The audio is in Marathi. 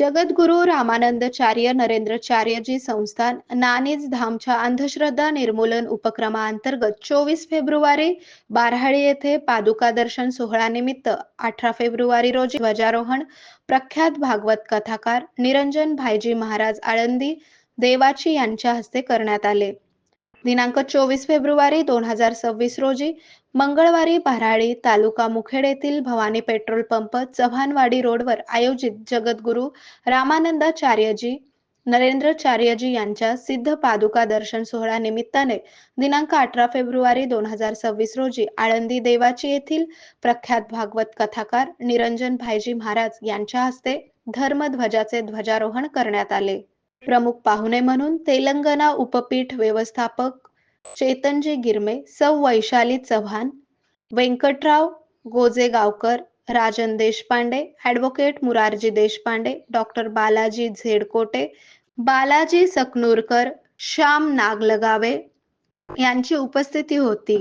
जगद्गुरू रामानंदाचार्य नरेंद्रचार्यजी संस्थान नानीज धामच्या अंधश्रद्धा निर्मूलन उपक्रमाअंतर्गत 24 फेब्रुवारी बाराळी येथे पादुका दर्शन सोहळ्यानिमित्त 18 फेब्रुवारी रोजी ध्वजारोहण प्रख्यात भागवत कथाकार निरंजन भाईजी महाराज आळंदी देवाची यांच्या हस्ते करण्यात आले। दिनांक 24 फेब्रुवारी 2026 रोजी मंगळवारी बाराळी तालुका मुखेड येथील भवानी पेट्रोल पंप चव्हाणवाडी रोडवर आयोजित जगद्गुरू रामानंदाचार्यजी नरेंद्रचार्यजी यांच्या सिद्ध पादुका दर्शन सोहळ्या निमित्ताने दिनांक 18 फेब्रुवारी 2026 रोजी आळंदी देवाची येथील प्रख्यात भागवत कथाकार निरंजन भाईजी महाराज यांच्या हस्ते धर्मध्वजाचे ध्वजारोहण करण्यात आले। प्रमुख पाहुणे म्हणून तेलंगणा उपपीठ व्यवस्थापक चेतनजी गिरमे, सौ वैशाली चव्हाण, व्यंकटराव गोजेगावकर, राजन देशपांडे, ॲडव्होकेट मुरारजी देशपांडे, डॉक्टर बालाजी झेडकोटे, बालाजी सकनूरकर, श्याम नागलगावे यांची उपस्थिती होती।